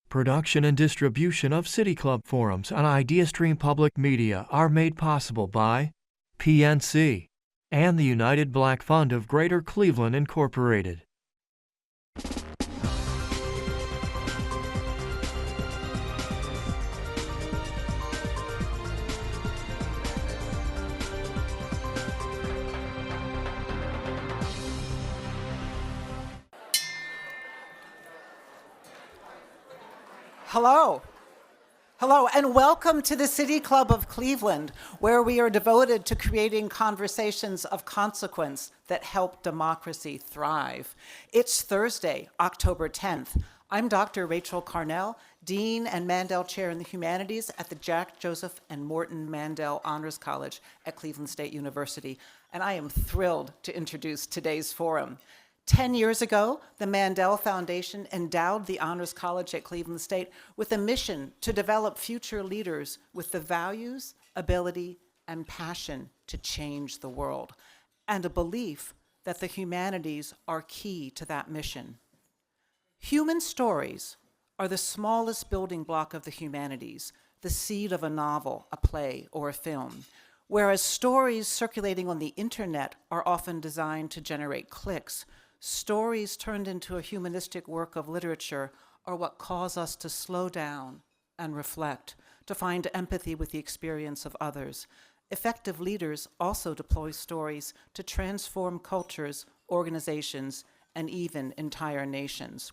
Production and distribution of City Club forums on IdeaStream Public Media are made possible by PNC and the United Black Fund of Greater Cleveland, Incorporated. Hello. Hello, and welcome to the City Club of Cleveland, where we are devoted to creating conversations of consequence that help democracy thrive. It's Thursday, October 10th. I'm Dr. Rachel Carnell, Dean and Mandel Chair in the Humanities at the Jack Joseph and Morton Mandel Honors College at Cleveland State University, and I am thrilled to introduce today's forum. 10 years ago, the Mandel Foundation endowed the Honors College at Cleveland State with a mission to develop future leaders with the values, ability, and passion to change the world, and a belief that the humanities are key to that mission. Human stories are the smallest building block of the humanities, the seed of a novel, a play, or a film, whereas stories circulating on the internet are often designed to generate clicks. Stories turned into a humanistic work of literature are what cause us to slow down and reflect, to find empathy with the experience of others. Effective leaders also deploy stories to transform cultures, organizations, and even entire nations.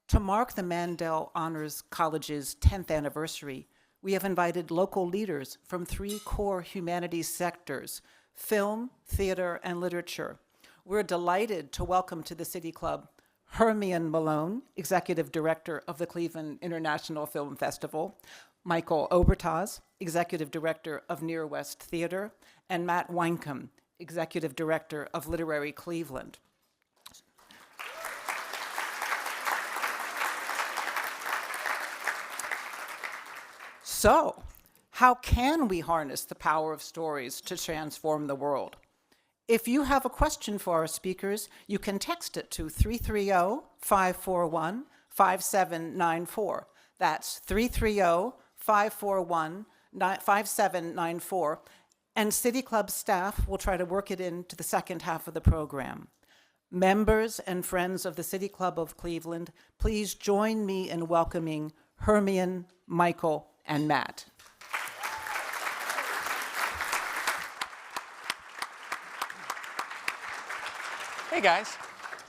To mark the Mandel Honors College's 10th anniversary, we have invited local leaders from 3 core humanities sectors: film, theater, and literature. We're delighted to welcome to the City Club Hermione Malone, Executive Director of the Cleveland International Film Festival, Michael Obertaz, Executive Director of Near West Theater, and Matt Wynkom, Executive Director of Literary Cleveland. So, how can we harness the power of stories to transform the world? If you have a question for our speakers, you can text it to 330-541-5794. That's 330-541-5794. And City Club staff will try to work it into the second half of the program. Members and friends of the City Club of Cleveland, please join me in welcoming Hermione, Michael, and Matt. Hey guys,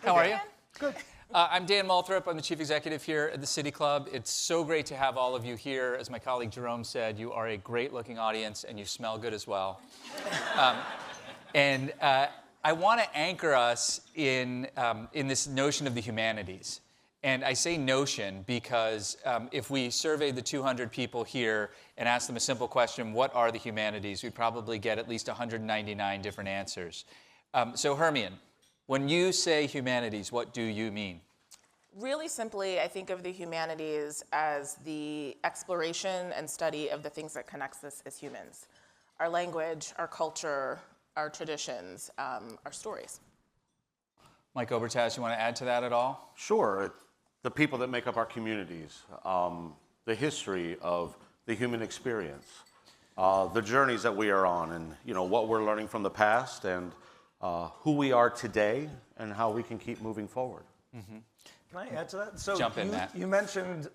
how are you? Good. I'm Dan Moulthrop. I'm the Chief Executive here at the City Club. It's so great to have all of you here. As my colleague Jerome said, you are a great-looking audience, and you smell good as well. I want to anchor us in this notion of the humanities. And I say notion because if we surveyed the 200 people here and asked them a simple question, what are the humanities, we'd probably get at least 199 different answers. So Hermione, when you say humanities, what do you mean? Really simply, I think of the humanities as the exploration and study of the things that connects us as humans. Our language, our culture, our traditions, our stories. Mike Obertaz, you want to add to that at all? Sure. The people that make up our communities, the history of the human experience, the journeys that we are on, and what we're learning from the past, and who we are today, and how we can keep moving forward. Mm-hmm. Can I add to that? So Jump in, Matt. You mentioned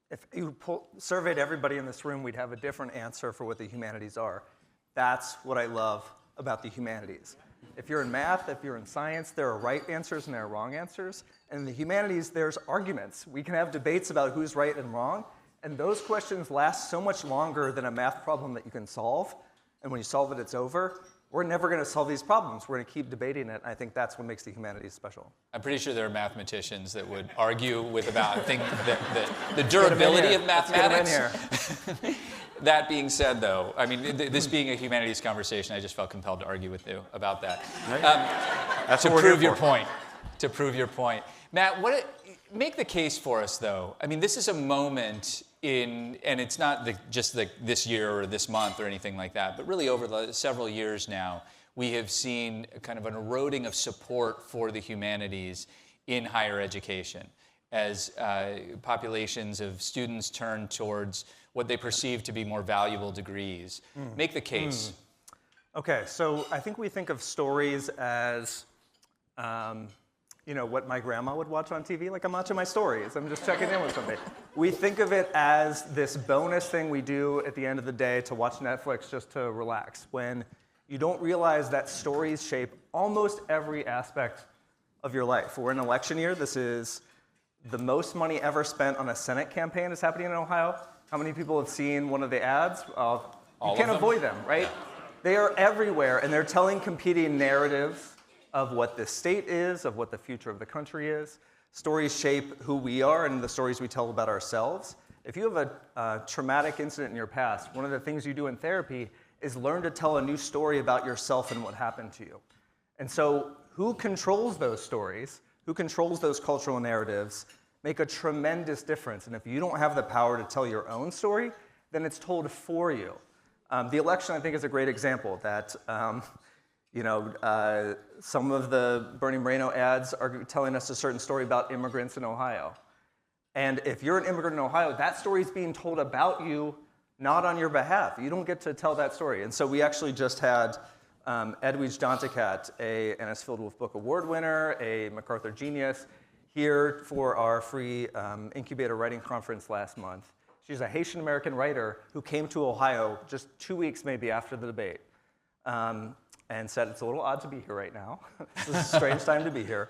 if you surveyed everybody in this room, we'd have a different answer for what the humanities are. That's what I love about the humanities. If you're in math, if you're in science, there are right answers and there are wrong answers. And in the humanities, there's arguments. We can have debates about who's right and wrong, and those questions last so much longer than a math problem that you can solve. And when you solve it, it's over. We're never going to solve these problems. We're going to keep debating it. I think that's what makes the humanities special. I'm pretty sure there are mathematicians that would argue with about the durability of mathematics. Let's get them in here. That being said, though, I mean, this being a humanities conversation, I just felt compelled to argue with you about that. That's to what we're prove here your for. point. To prove your point. Matt, make the case for us, though. I mean, this is a moment and it's not just this year or this month or anything like that, but really over the several years now, we have seen kind of an eroding of support for the humanities in higher education. as populations of students turn towards what they perceive to be more valuable degrees. Make the case. Okay, so I think we think of stories as, what my grandma would watch on TV. Like, I'm watching my stories. I'm just checking in with somebody. We think of it as this bonus thing we do at the end of the day to watch Netflix just to relax, when you don't realize that stories shape almost every aspect of your life. We're in an election year. This is the most money ever spent on a Senate campaign is happening in Ohio. How many people have seen one of the ads? You can't avoid them, right? They are everywhere, and they're telling competing narratives of what this state is, of what the future of the country is. Stories shape who we are and the stories we tell about ourselves. If you have a traumatic incident in your past, one of the things you do in therapy is learn to tell a new story about yourself and what happened to you. And so who controls those stories, who controls those cultural narratives, make a tremendous difference. And if you don't have the power to tell your own story, then it's told for you. The election, I think, is a great example that some of the Bernie Moreno ads are telling us a certain story about immigrants in Ohio. And if you're an immigrant in Ohio, that story is being told about you, not on your behalf. You don't get to tell that story. And so we actually just had Edwidge Danticat, an Annis Fieldwolf Book Award winner, a MacArthur Genius, here for our free incubator writing conference last month. She's a Haitian American writer who came to Ohio just 2 weeks maybe after the debate. And said, it's a little odd to be here right now. This is a strange time to be here.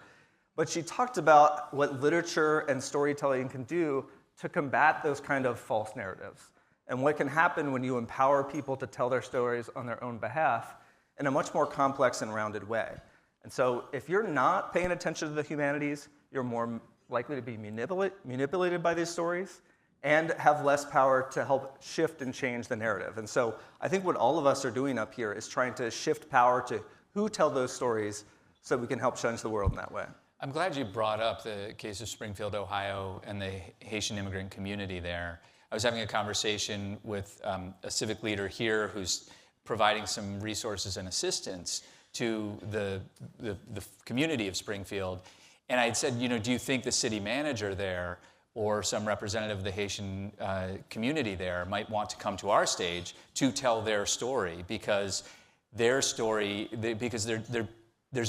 But she talked about what literature and storytelling can do to combat those kind of false narratives, and what can happen when you empower people to tell their stories on their own behalf in a much more complex and rounded way. And so if you're not paying attention to the humanities, you're more likely to be manipulated by these stories and have less power to help shift and change the narrative. And so I think what all of us are doing up here is trying to shift power to who tell those stories so we can help change the world in that way. I'm glad you brought up the case of Springfield, Ohio, and the Haitian immigrant community there. I was having a conversation with a civic leader here who's providing some resources and assistance to the community of Springfield. And I had said, do you think the city manager there or some representative of the Haitian community there might want to come to our stage to tell their story, because there's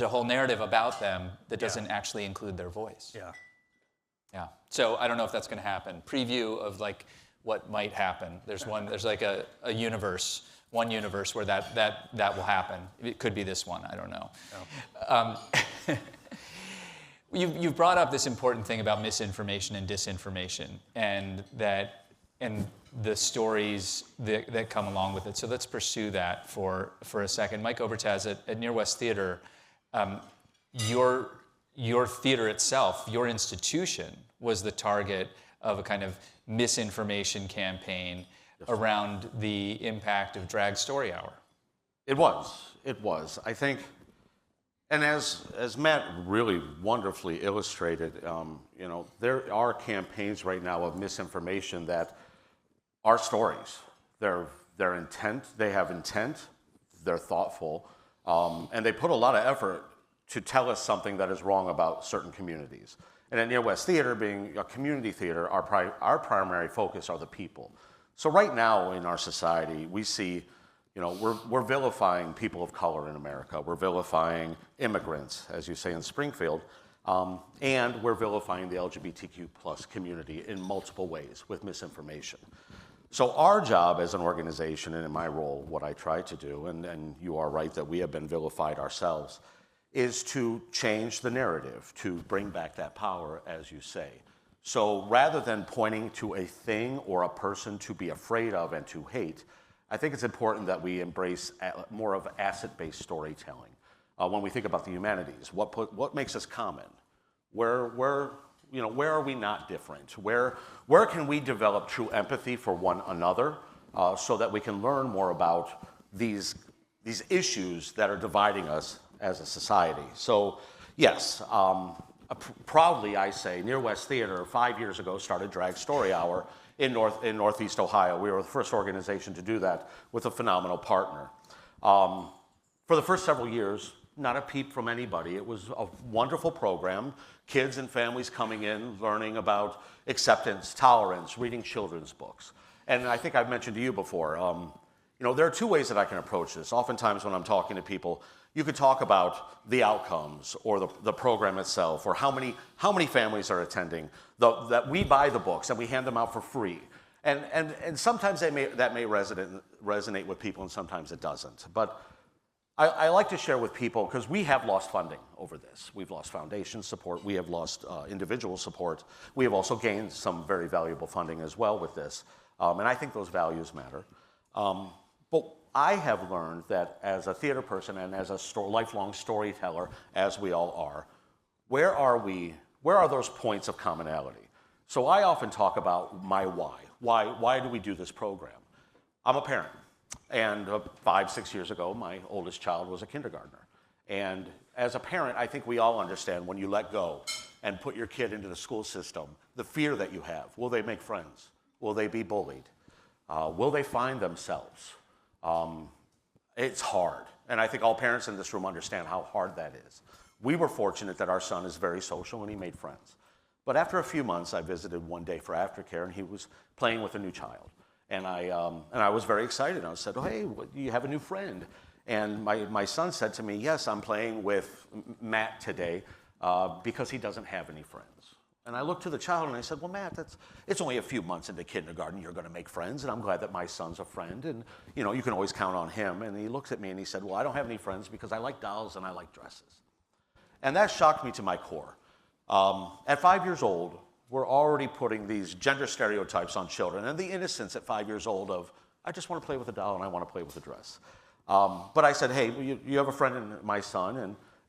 a whole narrative about them that doesn't actually include their voice. Yeah. So I don't know if that's going to happen. Preview of what might happen. There's like a universe, one universe where that will happen. It could be this one. I don't know. No. You've brought up this important thing about misinformation and disinformation, and the stories that come along with it. So let's pursue that for a second. Mike Obertaz at Near West Theater, your theater itself, your institution, was the target of a kind of misinformation campaign around the impact of Drag Story Hour. It was. I think. And as Matt really wonderfully illustrated, there are campaigns right now of misinformation that are stories. They're intent. They have intent. They're thoughtful, and they put a lot of effort to tell us something that is wrong about certain communities. And at Near West Theater, being a community theater, our primary focus are the people. So right now in our society, we see. We're vilifying people of color in America. We're vilifying immigrants, as you say in Springfield, and we're vilifying the LGBTQ plus community in multiple ways with misinformation. So our job as an organization, and in my role, what I try to do, and you are right that we have been vilified ourselves, is to change the narrative, to bring back that power, as you say. So rather than pointing to a thing or a person to be afraid of and to hate, I think it's important that we embrace more of asset-based storytelling. When we think about the humanities, what makes us common? Where are we not different? Where can we develop true empathy for one another so that we can learn more about these issues that are dividing us as a society? So yes, proudly I say, Near West Theater 5 years ago started Drag Story Hour in Northeast Ohio. We were the first organization to do that with a phenomenal partner. For the first several years, not a peep from anybody. It was a wonderful program, Kids and families coming in, learning about acceptance, tolerance, reading children's books. And I think I've mentioned to you before, there are two ways that I can approach this. Oftentimes when I'm talking to people, you could talk about the outcomes or the program itself or how many families are attending, that we buy the books and we hand them out for free. And sometimes that may resonate with people and sometimes it doesn't. But I like to share with people, because we have lost funding over this. We've lost foundation support. We have lost individual support. We have also gained some very valuable funding as well with this. And I think those values matter. But I have learned that as a theater person and as a lifelong storyteller, as we all are, where are those points of commonality? So I often talk about my why. Why do we do this program? I'm a parent. And 5-6 years ago, my oldest child was a kindergartner. And as a parent, I think we all understand when you let go and put your kid into the school system, the fear that you have. Will they make friends? Will they be bullied? Will they find themselves? It's hard. And I think all parents in this room understand how hard that is. We were fortunate that our son is very social and he made friends. But after a few months, I visited one day for aftercare and he was playing with a new child. And I was very excited. I said, "Oh, hey, you have a new friend?" And my son said to me, "Yes, I'm playing with Matt today because he doesn't have any friends." And I looked to the child and I said, "Well, Matt, it's only a few months into kindergarten. You're going to make friends, and I'm glad that my son's a friend, and you can always count on him." And he looks at me and he said, "Well, I don't have any friends because I like dolls and I like dresses." And that shocked me to my core. At 5 years old, we're already putting these gender stereotypes on children, and the innocence at 5 years old of, I just want to play with a doll and I want to play with a dress. But I said, "Hey, you have a friend in my son,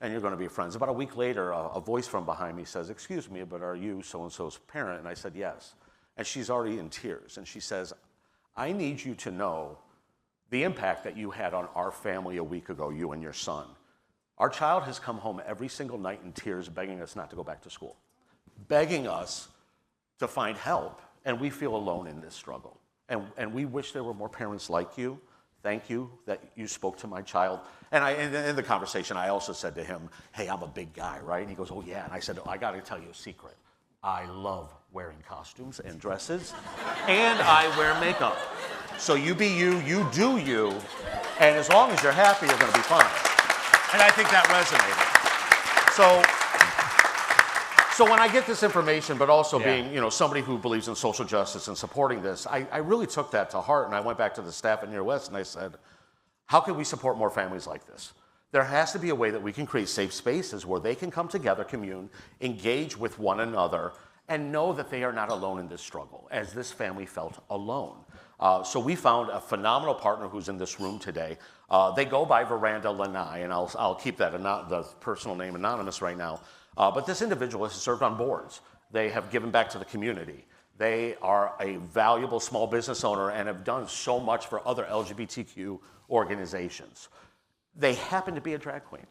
and you're going to be friends." About a week later, a voice from behind me says, "Excuse me, but are you so-and-so's parent?" And I said, "Yes." And she's already in tears, and she says, "I need you to know the impact that you had on our family a week ago, you and your son. Our child has come home every single night in tears begging us not to go back to school, begging us to find help, and we feel alone in this struggle. And we wish there were more parents like you. Thank you that you spoke to my child." And in the conversation, I also said to him, "Hey, I'm a big guy, right?" And he goes, "Oh, yeah." And I said, "I got to tell you a secret. I love wearing costumes and dresses, and I wear makeup. So you be you, you do you, and as long as you're happy, you're going to be fine." And I think that resonated. So when I get this information, but also being somebody who believes in social justice and supporting this, I really took that to heart, and I went back to the staff at Near West and I said, how can we support more families like this? There has to be a way that we can create safe spaces where they can come together, commune, engage with one another, and know that they are not alone in this struggle, as this family felt alone. So we found a phenomenal partner who's in this room today. They go by Veranda Lanai, and I'll keep that the personal name anonymous right now. But this individual has served on boards. They have given back to the community. They are a valuable small business owner and have done so much for other LGBTQ organizations. They happen to be a drag queen.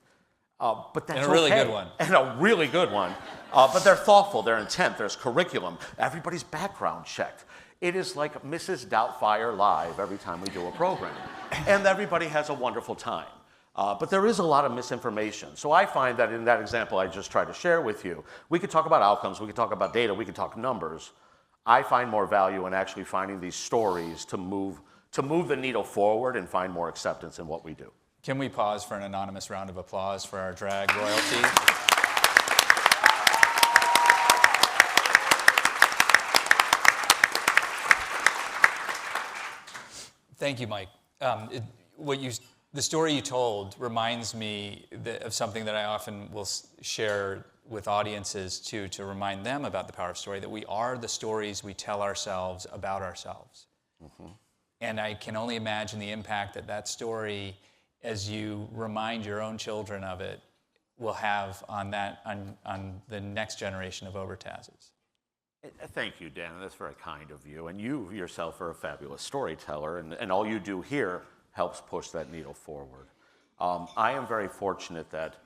But that's and a really good one. And a really good one. But they're thoughtful, they're intent, there's curriculum. Everybody's background checked. It is like Mrs. Doubtfire Live every time we do a program. And everybody has a wonderful time. But there is a lot of misinformation. So I find that in that example I just tried to share with you, we could talk about outcomes, we could talk about data, we could talk numbers. I find more value in actually finding these stories to move the needle forward and find more acceptance in what we do. Can we pause for an anonymous round of applause for our drag royalty? Thank you, Mike. The story you told reminds me of something that I often will share with audiences to remind them about the power of story, that we are the stories we tell ourselves about ourselves. Mm-hmm. And I can only imagine the impact that story, as you remind your own children of it, will have on the next generation of Overtazes. Thank you, Dan. That's very kind of you. And you yourself are a fabulous storyteller, and all you do here helps push that needle forward. I am very fortunate that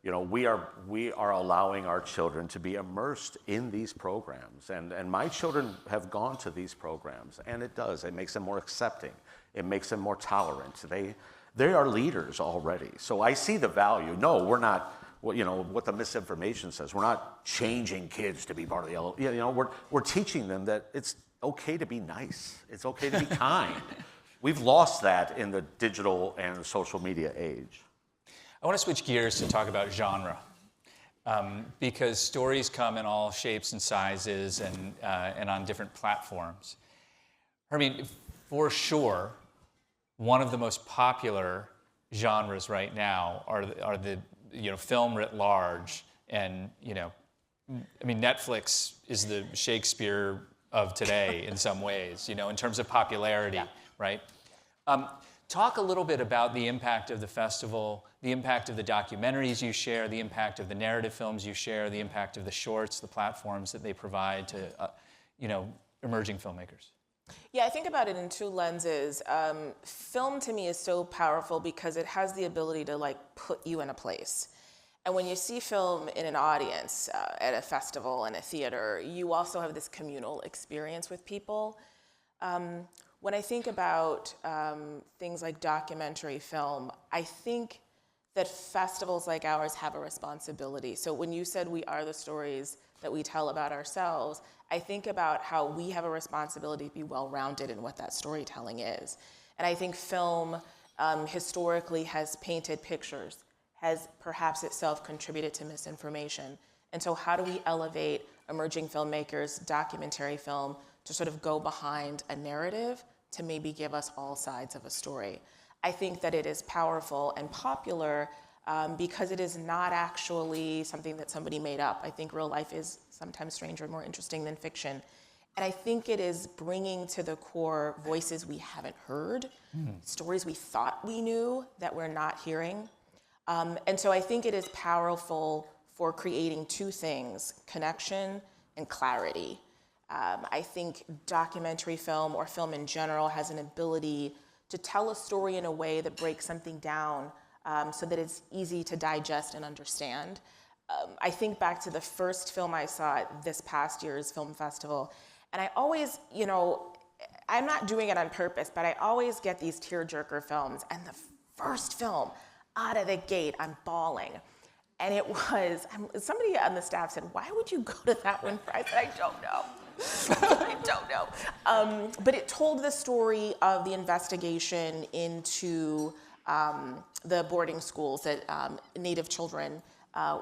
we are allowing our children to be immersed in these programs, and my children have gone to these programs, and it makes them more accepting, it makes them more tolerant. They are leaders already, so I see the value. No, we're what the misinformation says. We're not changing kids to be part of the we're teaching them that it's okay to be nice. It's okay to be kind. We've lost that in the digital and social media age. I want to switch gears to talk about genre, because stories come in all shapes and sizes and on different platforms. I mean, for sure, one of the most popular genres right now are the film writ large, and I mean, Netflix is the Shakespeare of today in some ways, in terms of popularity, right? Talk a little bit about the impact of the festival, the impact of the documentaries you share, the impact of the narrative films you share, the impact of the shorts, the platforms that they provide to, emerging filmmakers. Yeah, I think about it in two lenses. Film to me is so powerful because it has the ability to put you in a place. And when you see film in an audience, at a festival, in a theater, you also have this communal experience with people. When I think about things like documentary film, I think that festivals like ours have a responsibility. So when you said we are the stories that we tell about ourselves, I think about how we have a responsibility to be well-rounded in what that storytelling is. And I think film historically has painted pictures, has perhaps itself contributed to misinformation. And so how do we elevate emerging filmmakers, documentary film, to sort of go behind a narrative to maybe give us all sides of a story? I think that it is powerful and popular because it is not actually something that somebody made up. I think real life is sometimes stranger and more interesting than fiction. And I think it is bringing to the core voices we haven't heard, stories we thought we knew that we're not hearing. And so I think it is powerful for creating two things: connection and clarity. I think documentary film, or film in general, has an ability to tell a story in a way that breaks something down so that it's easy to digest and understand. I think back to the first film I saw at this past year's film festival, and I always, I'm not doing it on purpose, but I always get these tearjerker films, and the first film, out of the gate, I'm bawling. And it was, somebody on the staff said, "Why would you go to that one?" I said, "I don't know." I don't know. But it told the story of the investigation into the boarding schools that Native children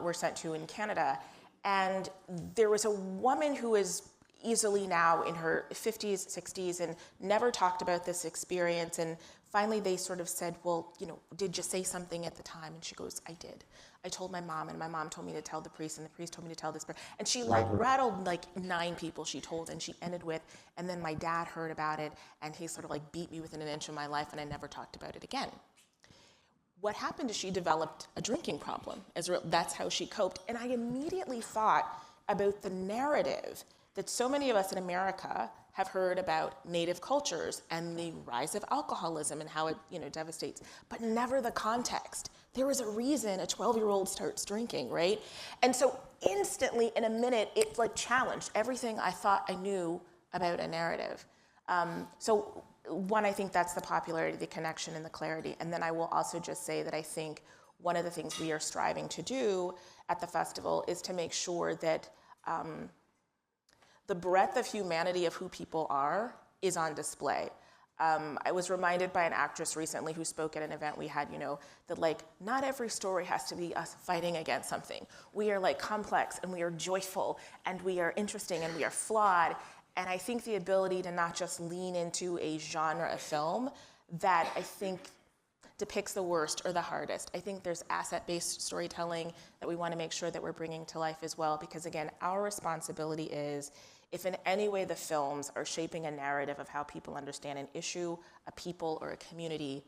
were sent to in Canada. And there was a woman who is easily now in her 50s, 60s, and never talked about this experience. And finally they sort of said, "Well, did you say something at the time?" And she goes, "I did. I told my mom, and my mom told me to tell the priest, and the priest told me to tell this person." And she rattled 9 people she told, and she ended with, "And then my dad heard about it, and he sort of beat me within an inch of my life, and I never talked about it again." What happened is she developed a drinking problem. That's how she coped. And I immediately thought about the narrative that so many of us in America have heard about Native cultures and the rise of alcoholism and how it devastates, but never the context. There was a reason a 12-year-old starts drinking, right? And so instantly, in a minute, it challenged everything I thought I knew about a narrative. So one, I think that's the popularity, the connection, and the clarity. And then I will also just say that I think one of the things we are striving to do at the festival is to make sure that the breadth of humanity of who people are is on display. I was reminded by an actress recently who spoke at an event we had, that not every story has to be us fighting against something. We are complex, and we are joyful, and we are interesting, and we are flawed. And I think the ability to not just lean into a genre of film that I think depicts the worst or the hardest. I think there's asset-based storytelling that we want to make sure that we're bringing to life as well, because again, our responsibility is, if in any way the films are shaping a narrative of how people understand an issue, a people, or a community,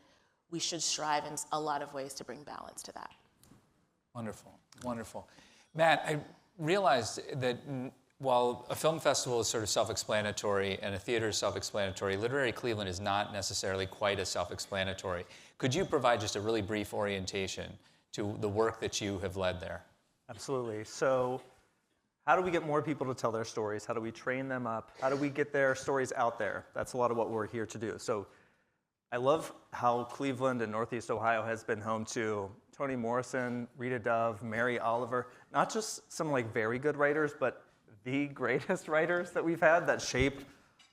we should strive in a lot of ways to bring balance to that. Wonderful, wonderful. Matt, I realized that while a film festival is sort of self-explanatory and a theater is self-explanatory, Literary Cleveland is not necessarily quite as self-explanatory. Could you provide just a really brief orientation to the work that you have led there? Absolutely. So how do we get more people to tell their stories? How do we train them up? How do we get their stories out there? That's a lot of what we're here to do. So I love how Cleveland and Northeast Ohio has been home to Toni Morrison, Rita Dove, Mary Oliver, not just some like very good writers, but the greatest writers that we've had that shape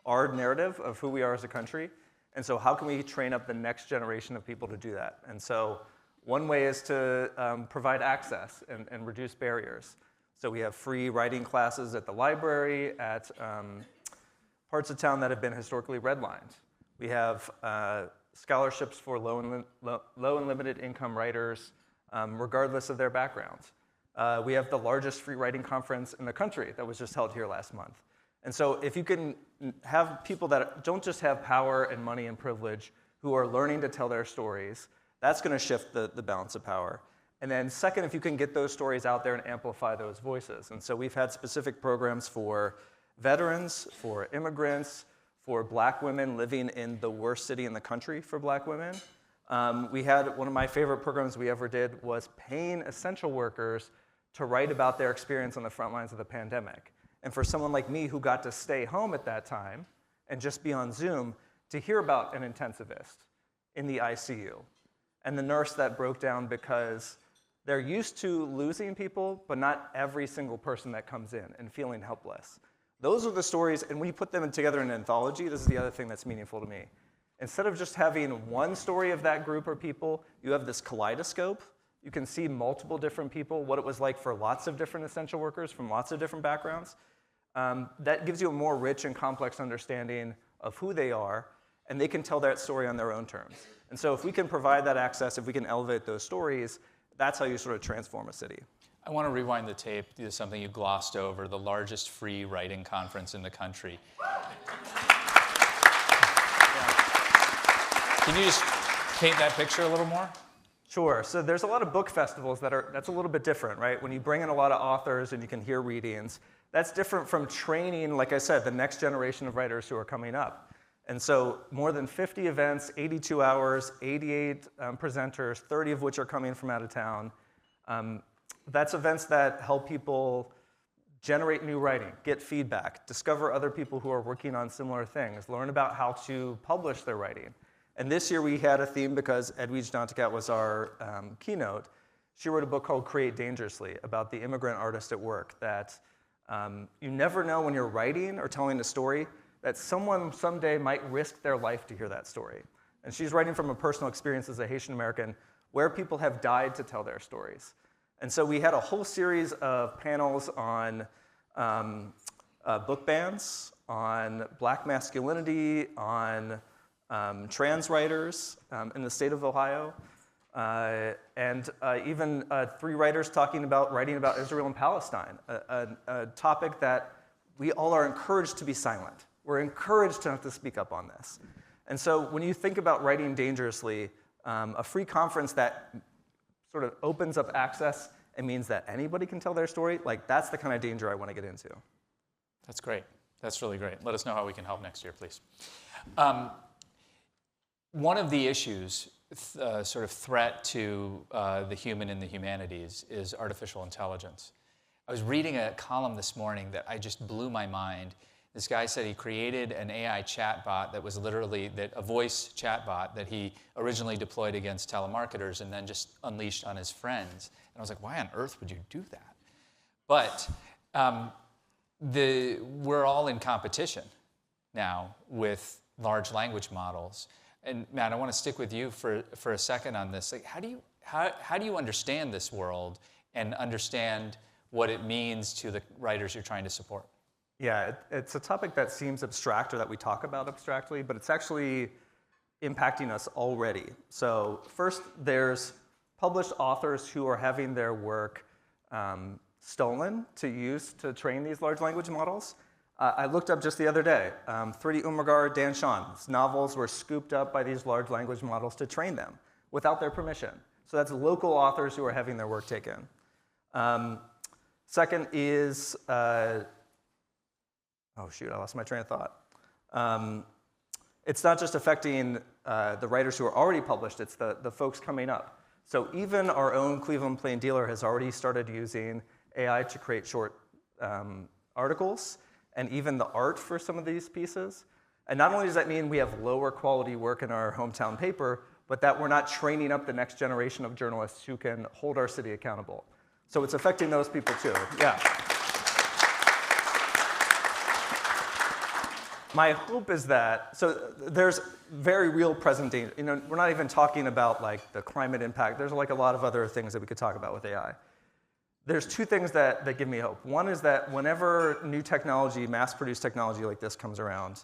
our narrative of who we are as a country. And so how can we train up the next generation of people to do that? And so one way is to provide access and reduce barriers. So we have free writing classes at the library, at parts of town that have been historically redlined. We have scholarships for low and limited income writers, regardless of their backgrounds. We have the largest free writing conference in the country that was just held here last month. And so if you can have people that don't just have power and money and privilege who are learning to tell their stories, that's going to shift the balance of power. And then second, if you can get those stories out there and amplify those voices. And so we've had specific programs for veterans, for immigrants, for black women living in the worst city in the country for black women. We had one of my favorite programs we ever did was paying essential workers to write about their experience on the front lines of the pandemic. And for someone like me who got to stay home at that time and just be on Zoom, to hear about an intensivist in the ICU and the nurse that broke down because they're used to losing people, but not every single person that comes in and feeling helpless. Those are the stories, and when you put them together in an anthology, this is the other thing that's meaningful to me. Instead of just having one story of that group or people, you have this kaleidoscope. You can see multiple different people, what it was like for lots of different essential workers from lots of different backgrounds. That gives you a more rich and complex understanding of who they are, and they can tell that story on their own terms. And so if we can provide that access, if we can elevate those stories, that's how you sort of transform a city. I want to rewind the tape to something you glossed over, the largest free writing conference in the country. Can you just paint that picture a little more? Sure. So there's a lot of book festivals that's a little bit different, right? When you bring in a lot of authors and you can hear readings, that's different from training, like I said, the next generation of writers who are coming up. And so more than 50 events, 82 hours, 88 presenters, 30 of which are coming from out of town. That's events that help people generate new writing, get feedback, discover other people who are working on similar things, learn about how to publish their writing. And this year we had a theme because Edwidge Danticat was our keynote. She wrote a book called Create Dangerously about the immigrant artist at work that you never know when you're writing or telling a story that someone someday might risk their life to hear that story. And she's writing from a personal experience as a Haitian American where people have died to tell their stories. And so we had a whole series of panels on book bans, on black masculinity, on trans writers in the state of Ohio, and even 3 writers talking about writing about Israel and Palestine, a topic that we all are encouraged to be silent. We're encouraged to have to speak up on this. And so when you think about writing dangerously, a free conference that sort of opens up access and means that anybody can tell their story, like that's the kind of danger I want to get into. That's great. That's really great. Let us know how we can help next year, please. One of the issues, sort of threat to the human and the humanities, is artificial intelligence. I was reading a column this morning that I just blew my mind. This guy said he created an AI chatbot that was literally a voice chatbot that he originally deployed against telemarketers and then just unleashed on his friends. And I was like, why on earth would you do that? But we're all in competition now with large language models. And Matt, I want to stick with you for a second on this. Like, how do you understand this world and understand what it means to the writers you're trying to support? Yeah, it's a topic that seems abstract or that we talk about abstractly, but it's actually impacting us already. So first, there's published authors who are having their work stolen to use to train these large language models. I looked up just the other day, Thridi Umagar, Dan Sean's novels were scooped up by these large language models to train them without their permission. So that's local authors who are having their work taken. Second is, oh shoot, I lost my train of thought. It's not just affecting the writers who are already published, it's the folks coming up. So even our own Cleveland Plain Dealer has already started using AI to create short articles, and even the art for some of these pieces. And not only does that mean we have lower quality work in our hometown paper, but that we're not training up the next generation of journalists who can hold our city accountable. So it's affecting those people too, yeah. My hope is that, so there's very real present danger. You know, we're not even talking about like the climate impact. There's like a lot of other things that we could talk about with AI. There's two things that give me hope. One is that whenever new technology, mass-produced technology like this comes around,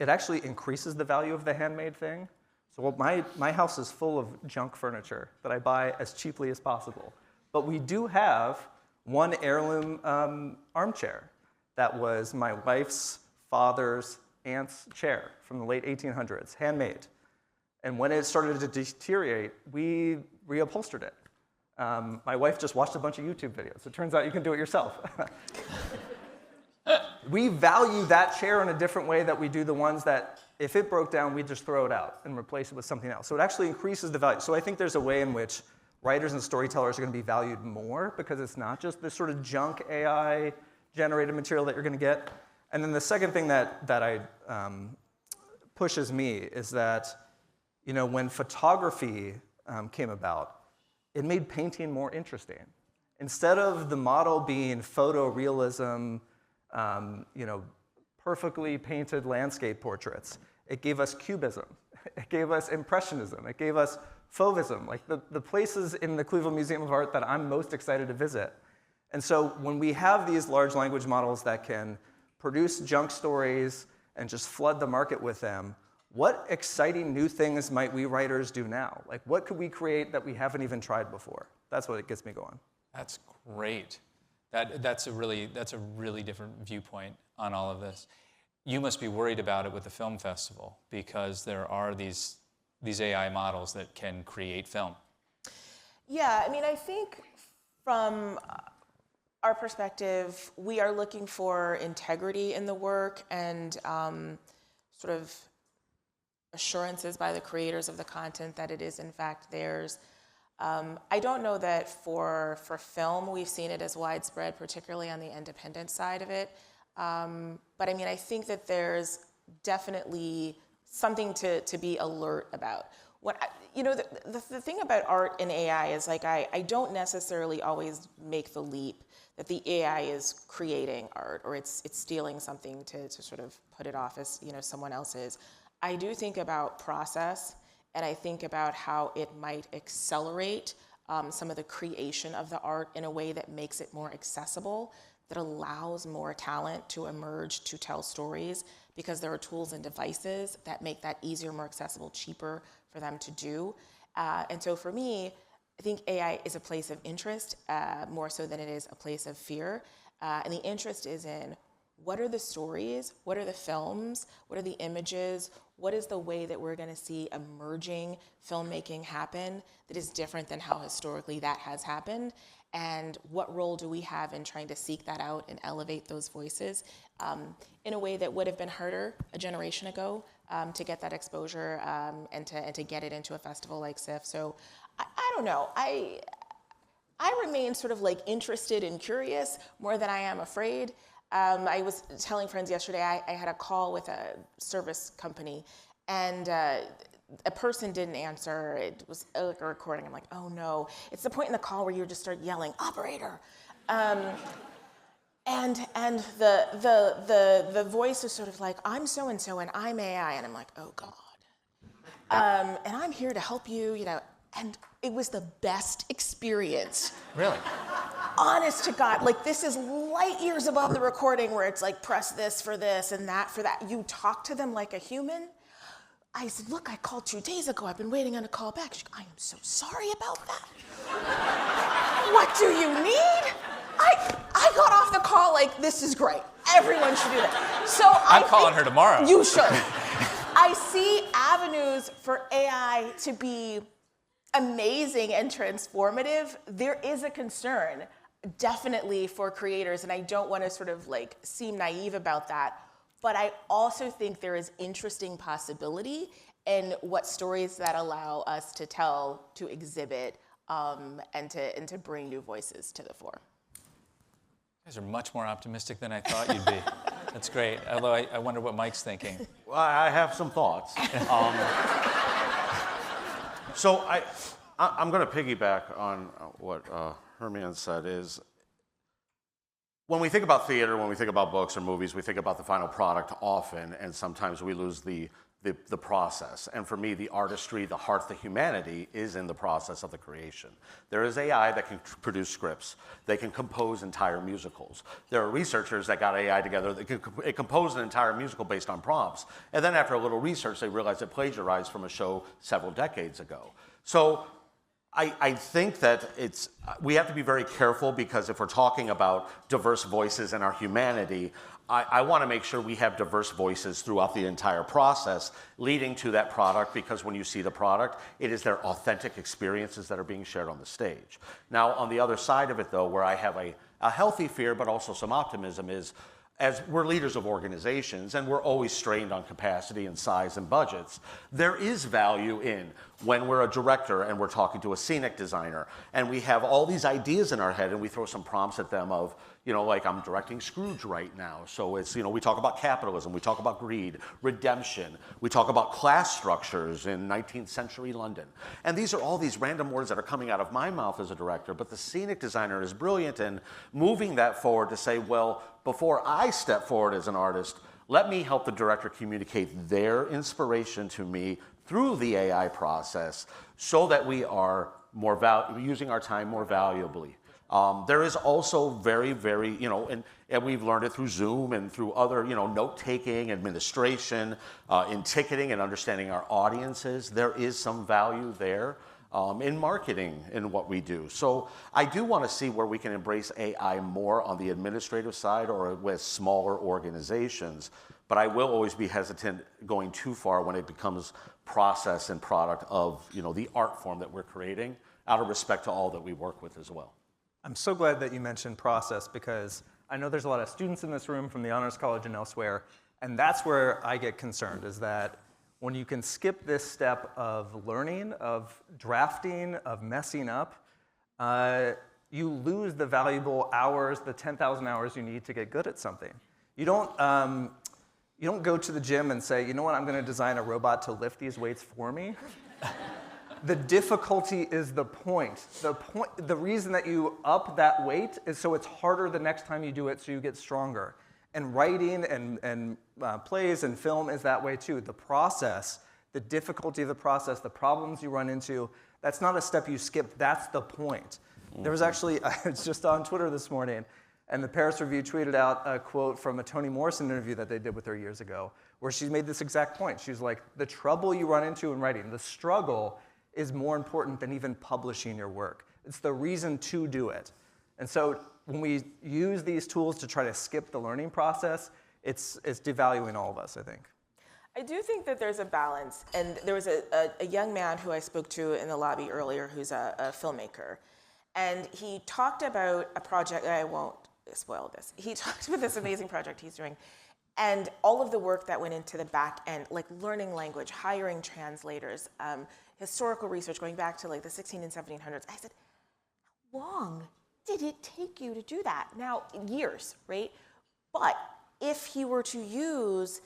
it actually increases the value of the handmade thing. So my house is full of junk furniture that I buy as cheaply as possible. But we do have one heirloom armchair that was my wife's father's aunt's chair from the late 1800s, handmade. And when it started to deteriorate, we reupholstered it. My wife just watched a bunch of YouTube videos. It turns out you can do it yourself. We value that chair in a different way that we do the ones that, if it broke down, we'd just throw it out and replace it with something else. So it actually increases the value. So I think there's a way in which writers and storytellers are going to be valued more because it's not just this sort of junk AI-generated material that you're going to get. And then the second thing that pushes me is that, you know, when photography came about, it made painting more interesting. Instead of the model being photorealism, you know, perfectly painted landscape portraits, it gave us cubism, it gave us impressionism, it gave us fauvism, like the places in the Cleveland Museum of Art that I'm most excited to visit. And so when we have these large language models that can produce junk stories and just flood the market with them, what exciting new things might we writers do now? Like, what could we create that we haven't even tried before? That's what gets me going. That's great. That's a really different viewpoint on all of this. You must be worried about it with the film festival because there are these AI models that can create film. Yeah, I mean, I think from our perspective, we are looking for integrity in the work and sort of assurances by the creators of the content that it is in fact theirs. I don't know that for film we've seen it as widespread, particularly on the independent side of it. But I mean, I think that there's definitely something to be alert about. You know, the thing about art in AI is like I don't necessarily always make the leap that the AI is creating art or it's stealing something to sort of put it off as, you know, someone else's. I do think about process, and I think about how it might accelerate some of the creation of the art in a way that makes it more accessible, that allows more talent to emerge to tell stories, because there are tools and devices that make that easier, more accessible, cheaper for them to do. And so for me, I think AI is a place of interest more so than it is a place of fear. And the interest is in what are the stories, what are the films, what are the images, what is the way that we're going to see emerging filmmaking happen that is different than how historically that has happened, and what role do we have in trying to seek that out and elevate those voices in a way that would have been harder a generation ago to get that exposure and to get it into a festival like SIFF. So I don't know. I remain sort of like interested and curious more than I am afraid. I was telling friends yesterday, I had a call with a service company, and a person didn't answer. It was like a recording. I'm like, oh no. It's the point in the call where you just start yelling, operator. And the voice is sort of like, I'm so-and-so and I'm AI. And I'm like, oh God. And I'm here to help you, you know. And it was the best experience. Really? Honest to God, like this is light years above the recording where it's like press this for this and that for that. You talk to them like a human. I said, look, I called 2 days ago. I've been waiting on a call back. She goes, I am so sorry about that. What do you need? I got off the call like, this is great. Everyone should do that. So I'm calling her tomorrow. You should. I see avenues for AI to be amazing and transformative. There is a concern, definitely, for creators, and I don't want to sort of like seem naive about that, but I also think there is interesting possibility in what stories that allow us to tell, to exhibit, and to bring new voices to the fore. You guys are much more optimistic than I thought you'd be. That's great. Although I wonder what Mike's thinking. Well, I have some thoughts. So I'm going to piggyback on what Herman said is, when we think about theater, when we think about books or movies, we think about the final product often, and sometimes we lose the process. And for me, the artistry, the heart, the humanity is in the process of the creation. There is AI that can produce scripts. They can compose entire musicals. There are researchers that got AI together that can compose an entire musical based on prompts. And then after a little research, they realized it plagiarized from a show several decades ago. So I think that we have to be very careful, because if we're talking about diverse voices in our humanity, I want to make sure we have diverse voices throughout the entire process leading to that product, because when you see the product, it is their authentic experiences that are being shared on the stage. Now, on the other side of it, though, where I have a healthy fear but also some optimism is, as we're leaders of organizations and we're always strained on capacity and size and budgets, there is value in when we're a director and we're talking to a scenic designer and we have all these ideas in our head and we throw some prompts at them of, like I'm directing Scrooge right now. So it's, we talk about capitalism, we talk about greed, redemption, we talk about class structures in 19th century London. And these are all these random words that are coming out of my mouth as a director, but the scenic designer is brilliant in moving that forward to say, well, before I step forward as an artist, let me help the director communicate their inspiration to me through the AI process so that we are using our time more valuably. There is also very, very, and we've learned it through Zoom and through other, note-taking, administration, in ticketing and understanding our audiences. There is some value there in marketing in what we do. So I do want to see where we can embrace AI more on the administrative side or with smaller organizations. But I will always be hesitant going too far when it becomes process and product of, the art form that we're creating, out of respect to all that we work with as well. I'm so glad that you mentioned process, because I know there's a lot of students in this room from the Honors College and elsewhere, and that's where I get concerned, is that when you can skip this step of learning, of drafting, of messing up, you lose the valuable hours, the 10,000 hours you need to get good at something. You don't go to the gym and say, you know what, I'm going to design a robot to lift these weights for me. The difficulty is the point. The reason that you up that weight is so it's harder the next time you do it, so you get stronger. And writing and plays and film is that way too. The process, the difficulty of the process, the problems you run into, that's not a step you skip, that's the point. There was actually, I was just on Twitter this morning, and the Paris Review tweeted out a quote from a Toni Morrison interview that they did with her years ago, where she made this exact point. She was like, the trouble you run into in writing, the struggle is more important than even publishing your work. It's the reason to do it. And so when we use these tools to try to skip the learning process, it's devaluing all of us, I think. I do think that there's a balance. And there was a young man who I spoke to in the lobby earlier who's a filmmaker. And he talked about a project, I won't spoil this. He talked about this amazing project he's doing. And all of the work that went into the back end, like learning language, hiring translators, historical research going back to like the 16 and 1700s. I said, how long did it take you to do that? Now, years, right? But if he were to use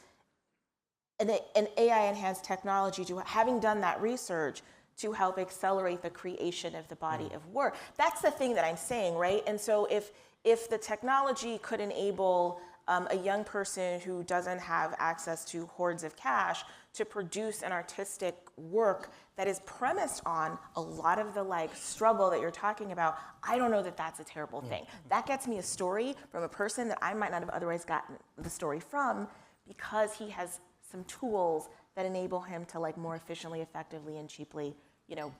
an AI-enhanced technology, to having done that research, to help accelerate the creation of the body of work, that's the thing that I'm saying, right? And so if the technology could enable a young person who doesn't have access to hordes of cash to produce an artistic work that is premised on a lot of the struggle that you're talking about, I don't know that that's a terrible thing. That gets me a story from a person that I might not have otherwise gotten the story from, because he has some tools that enable him to more efficiently, effectively, and cheaply,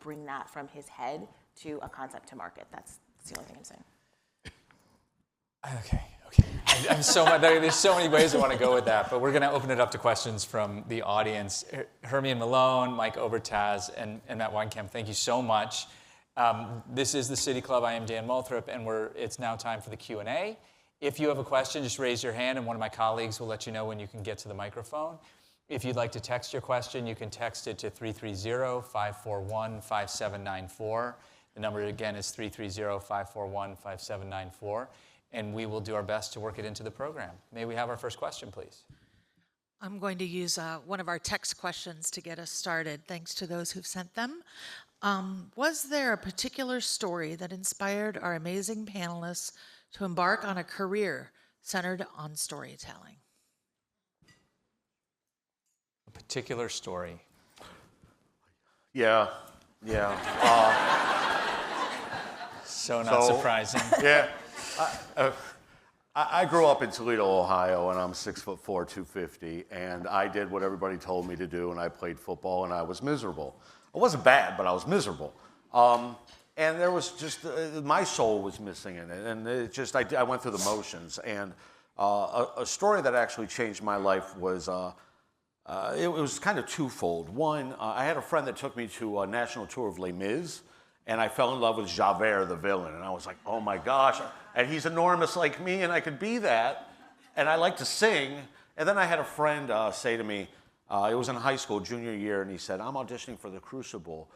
bring that from his head to a concept to market. That's the only thing I'm saying. Okay. There's so many ways I want to go with that, but we're going to open it up to questions from the audience. Hermione Malone, Mike Obertaz, and Matt Weinkamp, thank you so much. This is the City Club. I am Dan Moulthrop, and it's now time for the Q&A. If you have a question, just raise your hand, and one of my colleagues will let you know when you can get to the microphone. If you'd like to text your question, you can text it to 330-541-5794. The number again is 330-541-5794. and we will do our best to work it into the program. May we have our first question, please? I'm going to use one of our text questions to get us started, thanks to those who've sent them. Was there a particular story that inspired our amazing panelists to embark on a career centered on storytelling? A particular story. Yeah. So not surprising. Yeah. I grew up in Toledo, Ohio, and I'm 6'4", 250, and I did what everybody told me to do, and I played football, and I was miserable. It wasn't bad, but I was miserable. And there was just, my soul was missing in it, and it just, I went through the motions. And a story that actually changed my life was, it was kind of twofold. One, I had a friend that took me to a national tour of Les Mis, and I fell in love with Javert, the villain. And I was like, oh my gosh, and he's enormous like me, and I could be that. And I like to sing. And then I had a friend say to me, it was in high school, junior year, and he said, I'm auditioning for The Crucible.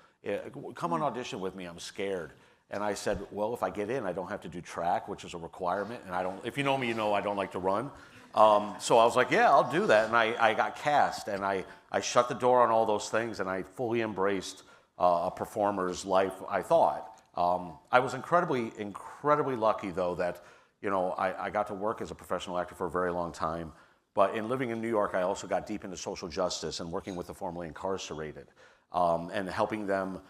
Come on audition with me, I'm scared. And I said, well, if I get in, I don't have to do track, which is a requirement. And if you know me, you know I don't like to run. So I was like, yeah, I'll do that. And I got cast, and I shut the door on all those things, and I fully embraced a performer's life, I thought. I was incredibly lucky, though, that I got to work as a professional actor for a very long time. But in living in New York, I also got deep into social justice and working with the formerly incarcerated, and helping them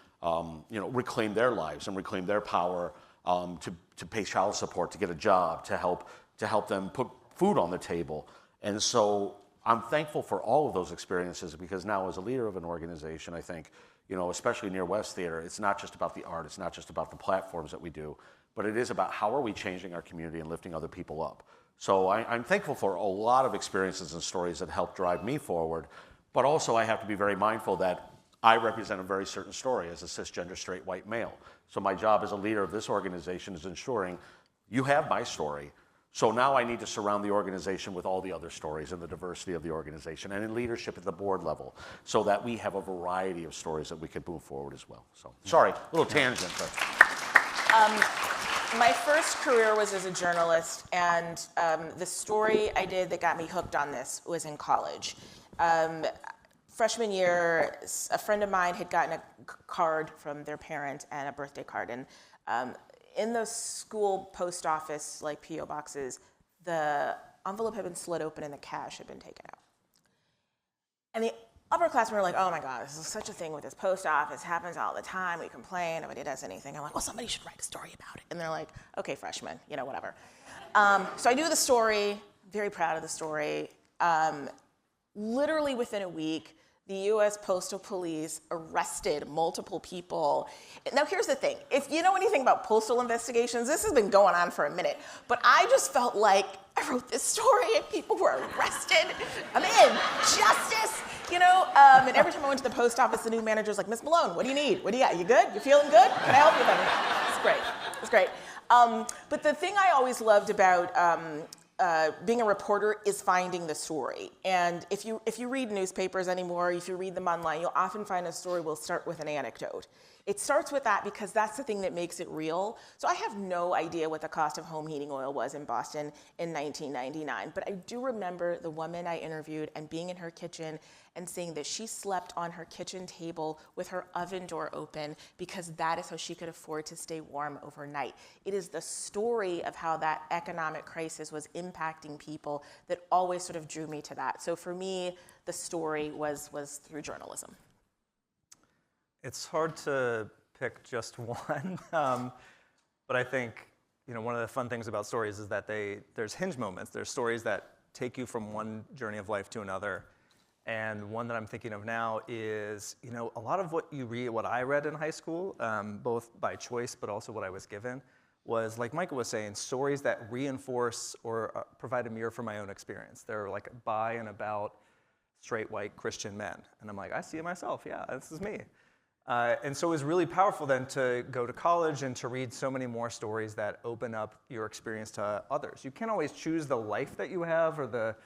reclaim their lives and reclaim their power to pay child support, to get a job, to help them put food on the table. And so I'm thankful for all of those experiences, because now as a leader of an organization, I think, especially near West Theater, it's not just about the art, it's not just about the platforms that we do, but it is about how are we changing our community and lifting other people up. So I'm thankful for a lot of experiences and stories that help drive me forward, but also I have to be very mindful that I represent a very certain story as a cisgender straight white male. So my job as a leader of this organization is ensuring you have my story. So now I need to surround the organization with all the other stories and the diversity of the organization, and in leadership at the board level, so that we have a variety of stories that we could move forward as well. So, sorry, a little tangent, but. My first career was as a journalist, and the story I did that got me hooked on this was in college. Freshman year, a friend of mine had gotten a card from their parent and a birthday card, and in the school post office, like P.O. boxes, the envelope had been slit open and the cash had been taken out. And the upperclassmen were like, oh my God, this is such a thing with this post office, happens all the time, we complain, nobody does anything. I'm like, well, somebody should write a story about it. And they're like, okay, freshman, whatever. So I do the story, very proud of the story. Literally within a week, the U.S. Postal Police arrested multiple people. Now, here's the thing. If you know anything about postal investigations, this has been going on for a minute. But I just felt like I wrote this story and people were arrested. I'm in. Justice. And every time I went to the post office, the new manager's like, Miss Malone, what do you need? What do you got? You good? You feeling good? Can I help you with anything? It's great. It's great. But the thing I always loved about being a reporter is finding the story. And if you read newspapers anymore, if you read them online, you'll often find a story will start with an anecdote. It starts with that because that's the thing that makes it real. So I have no idea what the cost of home heating oil was in Boston in 1999, but I do remember the woman I interviewed and being in her kitchen and saying that she slept on her kitchen table with her oven door open because that is how she could afford to stay warm overnight. It is the story of how that economic crisis was impacting people that always sort of drew me to that. So for me, the story was through journalism. It's hard to pick just one, but I think one of the fun things about stories is that there's hinge moments. There's stories that take you from one journey of life to another. And one that I'm thinking of now is, a lot of what I read in high school, both by choice but also what I was given, was, like Michael was saying, stories that reinforce or provide a mirror for my own experience. They're like by and about straight white Christian men. And I'm like, I see it myself, yeah, this is me. And so it was really powerful then to go to college and to read so many more stories that open up your experience to others. You can't always choose the life that you have or the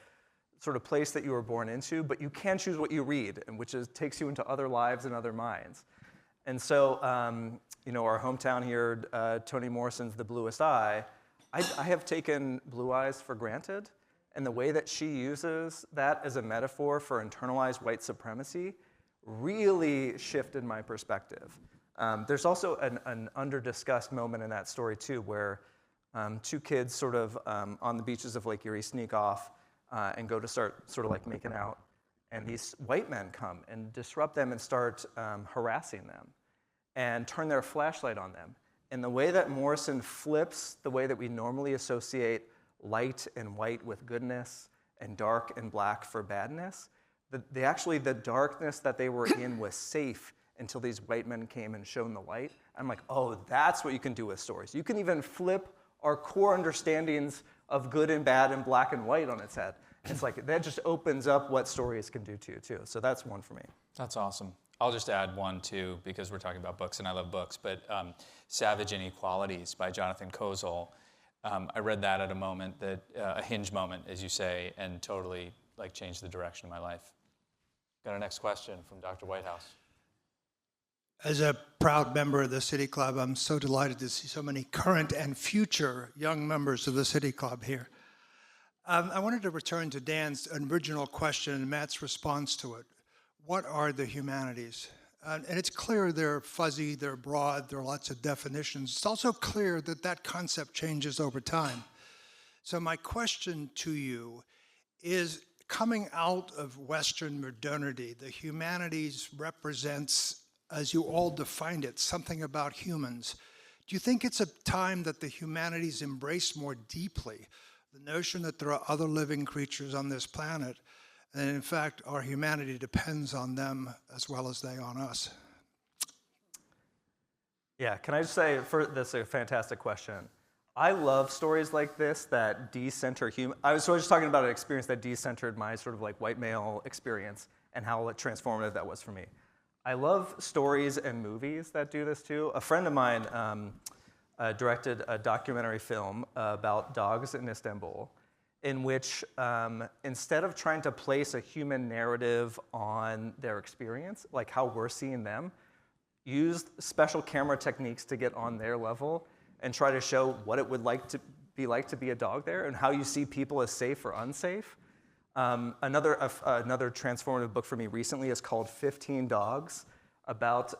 sort of place that you were born into, but you can choose what you read, and which takes you into other lives and other minds. And so, our hometown here, Toni Morrison's The Bluest Eye, I have taken blue eyes for granted, and the way that she uses that as a metaphor for internalized white supremacy really shifted my perspective. There's also an under-discussed moment in that story, too, where two kids sort of on the beaches of Lake Erie sneak off and go to start sort of like making out. And these white men come and disrupt them and start harassing them and turn their flashlight on them. And the way that Morrison flips the way that we normally associate light and white with goodness and dark and black for badness, the darkness that they were in was safe until these white men came and shone the light. I'm like, oh, that's what you can do with stories. You can even flip our core understandings of good and bad and black and white on its head. It's like, that just opens up what stories can do to you, too. So that's one for me. That's awesome. I'll just add one, too, because we're talking about books, and I love books, but Savage Inequalities by Jonathan Kozol. I read that at a moment, a hinge moment, as you say, and totally changed the direction of my life. Got our next question from Dr. Whitehouse. As a proud member of the City Club, I'm so delighted to see so many current and future young members of the City Club here. I wanted to return to Dan's original question and Matt's response to it. What are the humanities? And it's clear they're fuzzy, they're broad, there are lots of definitions. It's also clear that that concept changes over time. So my question to you is, coming out of Western modernity, the humanities represents, as you all defined it, something about humans. Do you think it's a time that the humanities embrace more deeply the notion that there are other living creatures on this planet, and in fact, our humanity depends on them as well as they on us? Yeah, can I just say, this is a fantastic question. I love stories like this that decenter human. I was just talking about an experience that decentered my sort of white male experience and how transformative that was for me. I love stories and movies that do this too. A friend of mine directed a documentary film about dogs in Istanbul, in which instead of trying to place a human narrative on their experience, like how we're seeing them, used special camera techniques to get on their level and try to show what it would be like to be a dog there and how you see people as safe or unsafe. Another transformative book for me recently is called 15 Dogs, about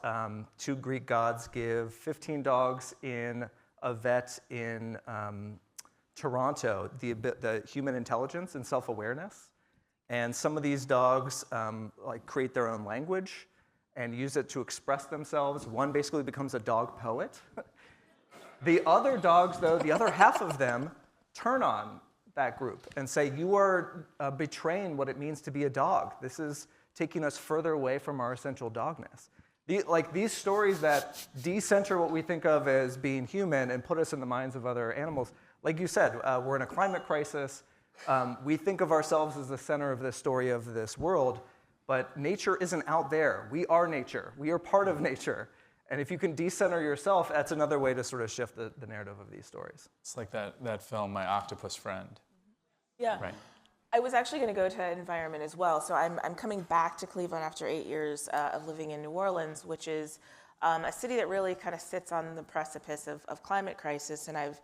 two Greek gods give 15 dogs in a vet in Toronto the human intelligence and self-awareness. And some of these dogs create their own language and use it to express themselves. One basically becomes a dog poet. The other dogs, though, the other half of them turn on that group and say, you are betraying what it means to be a dog. This is taking us further away from our essential dogness. These stories that decenter what we think of as being human and put us in the minds of other animals. Like you said, we're in a climate crisis. We think of ourselves as the center of this story of this world, but nature isn't out there. We are nature. We are part of nature. And if you can decenter yourself, that's another way to sort of shift the narrative of these stories. It's like that film, My Octopus Friend. Yeah. Right. I was actually going to go to environment as well. So I'm coming back to Cleveland after 8 years of living in New Orleans, which is a city that really kind of sits on the precipice of climate crisis. And I've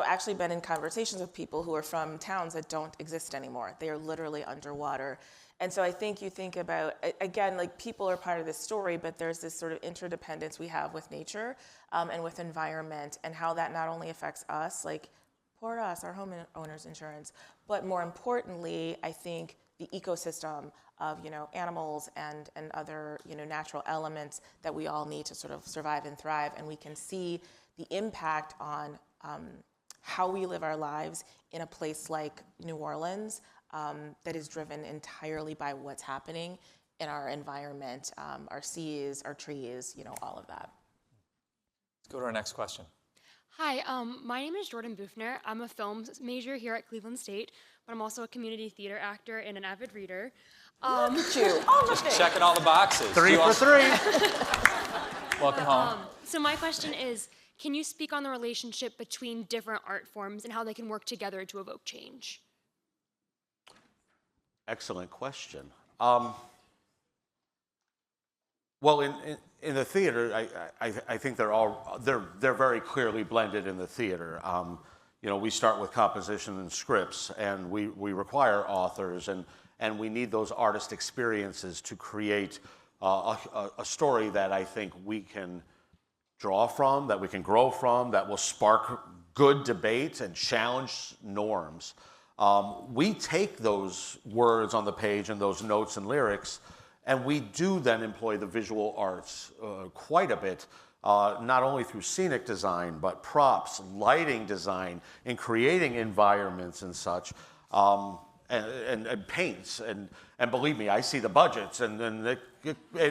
actually been in conversations with people who are from towns that don't exist anymore. They are literally underwater. And so I think you think about, again, people are part of this story, but there's this sort of interdependence we have with nature and with environment, and how that not only affects us, poor us, our homeowners insurance, but more importantly, I think the ecosystem of animals and other natural elements that we all need to sort of survive and thrive. And we can see the impact on how we live our lives in a place like New Orleans that is driven entirely by what's happening in our environment, our seas, our trees, all of that. Let's go to our next question. Hi, my name is Jordan Bufner. I'm a film major here at Cleveland State, but I'm also a community theater actor and an avid reader. Look at you, all of it. Checking all the boxes. 3 for 3. Welcome home. So my question is, can you speak on the relationship between different art forms and how they can work together to evoke change? Excellent question. Well, in the theater, I think they're very clearly blended in the theater. we start with composition and scripts, and we require authors, and we need those artist experiences to create a story that I think we can draw from, that we can grow from, that will spark good debate and challenge norms. We take those words on the page and those notes and lyrics, and we do then employ the visual arts quite a bit, not only through scenic design, but props, lighting design, in creating environments and such, and paints. And believe me, I see the budgets, and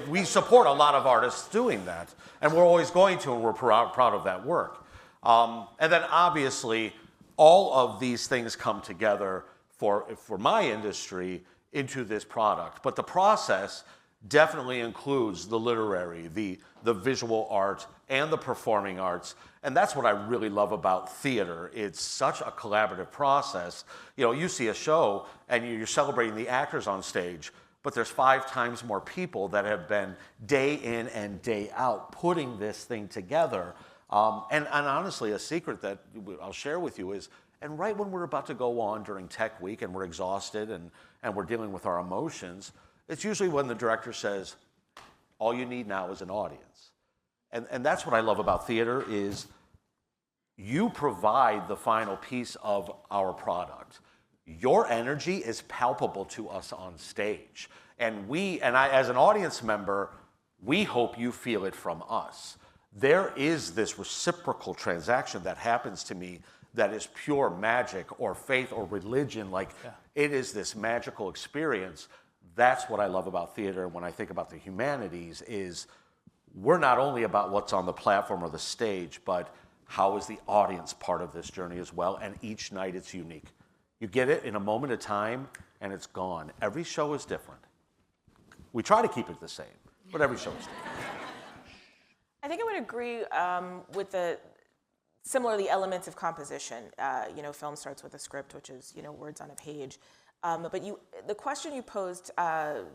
we support a lot of artists doing that. And we're always going to, and we're proud of that work. And then obviously, all of these things come together for my industry into this product. But the process definitely includes the literary, the visual art, and the performing arts. And that's what I really love about theater. It's such a collaborative process. You see a show and you're celebrating the actors on stage, but there's 5 times more people that have been day in and day out putting this thing together. And honestly, a secret that I'll share with you is, and right when we're about to go on during Tech Week and we're exhausted and we're dealing with our emotions, it's usually when the director says, all you need now is an audience. And that's what I love about theater is you provide the final piece of our product. Your energy is palpable to us on stage. And I, as an audience member, we hope you feel it from us. There is this reciprocal transaction that happens to me that is pure magic or faith or religion. It is this magical experience. That's what I love about theater. When I think about the humanities is we're not only about what's on the platform or the stage, but how is the audience part of this journey as well? And each night it's unique. You get it in a moment of time and it's gone. Every show is different. We try to keep it the same, but every show is different. I think I would agree with the similarly elements of composition. Film starts with a script, which is words on a page. But the question you posed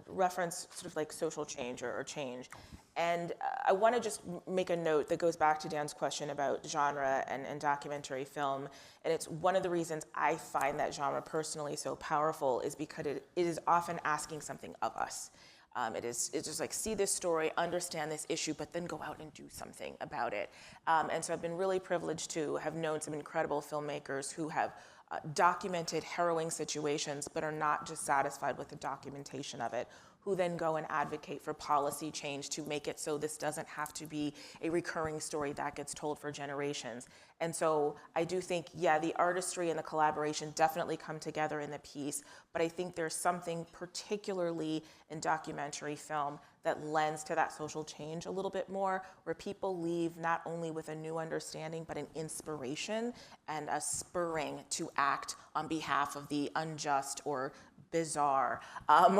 referenced sort of like social change or change. And I want to just make a note that goes back to Dan's question about genre and documentary film. And it's one of the reasons I find that genre personally so powerful is because it is often asking something of us. It's just like, see this story, understand this issue, but then go out and do something about it. And so I've been really privileged to have known some incredible filmmakers who have documented harrowing situations, but are not just satisfied with the documentation of it, who then go and advocate for policy change to make it so this doesn't have to be a recurring story that gets told for generations. And so I do think, the artistry and the collaboration definitely come together in the piece, but I think there's something particularly in documentary film that lends to that social change a little bit more, where people leave not only with a new understanding, but an inspiration and a spurring to act on behalf of the unjust or bizarre,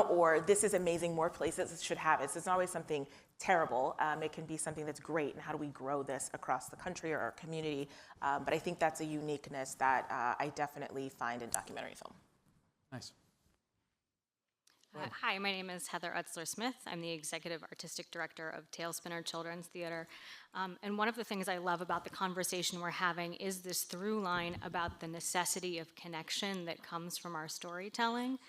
or this is amazing, more places should have it. So it's not always something terrible. It can be something that's great, and how do we grow this across the country or our community? But I think that's a uniqueness that I definitely find in documentary film. Nice. Hi, my name is Heather Utzler-Smith. I'm the Executive Artistic Director of Tailspinner Children's Theater. And one of the things I love about the conversation we're having is this through line about the necessity of connection that comes from our storytelling.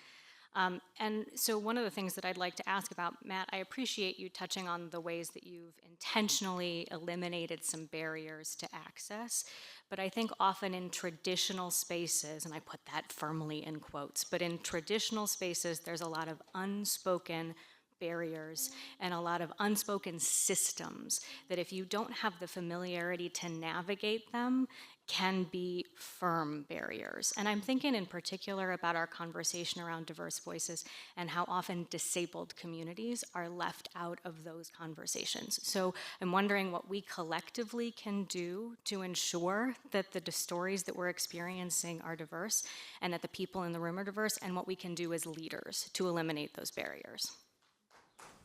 And so one of the things that I'd like to ask about, Matt, I appreciate you touching on the ways that you've intentionally eliminated some barriers to access. But I think often in traditional spaces, and I put that firmly in quotes, but in traditional spaces, there's a lot of unspoken barriers and a lot of unspoken systems that if you don't have the familiarity to navigate them, can be firm barriers. And I'm thinking in particular about our conversation around diverse voices and how often disabled communities are left out of those conversations. So I'm wondering what we collectively can do to ensure that the stories that we're experiencing are diverse and that the people in the room are diverse, and what we can do as leaders to eliminate those barriers.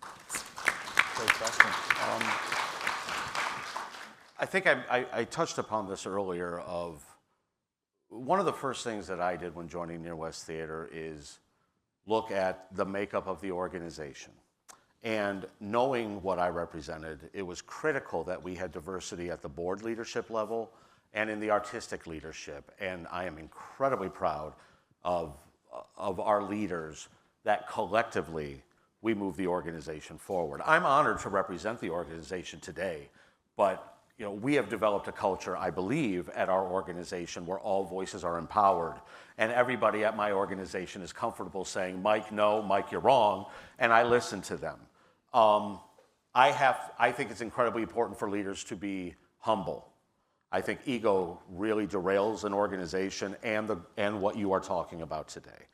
Great question. I think I touched upon this earlier of one of the first things that I did when joining Near West Theater is look at the makeup of the organization. And knowing what I represented, it was critical that we had diversity at the board leadership level and in the artistic leadership. And I am incredibly proud of our leaders that collectively we move the organization forward. I'm honored to represent the organization today, but we have developed a culture, I believe, at our organization where all voices are empowered, and everybody at my organization is comfortable saying, Mike, no, Mike, you're wrong, and I listen to them. I think it's incredibly important for leaders to be humble. I think ego really derails an organization and what you are talking about today.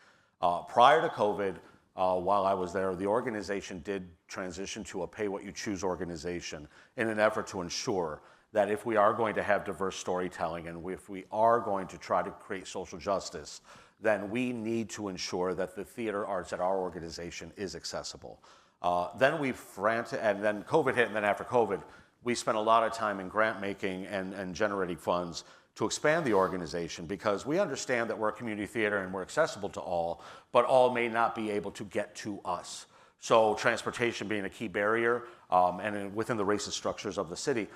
Prior to COVID, while I was there, the organization did transition to a pay-what-you-choose organization in an effort to ensure that if we are going to have diverse storytelling and if we are going to try to create social justice, then we need to ensure that the theater arts at our organization is accessible. Then COVID hit, and then after COVID, we spent a lot of time in grant making and generating funds to expand the organization, because we understand that we're a community theater and we're accessible to all, but all may not be able to get to us. So transportation being a key barrier, and within the racist structures of the city,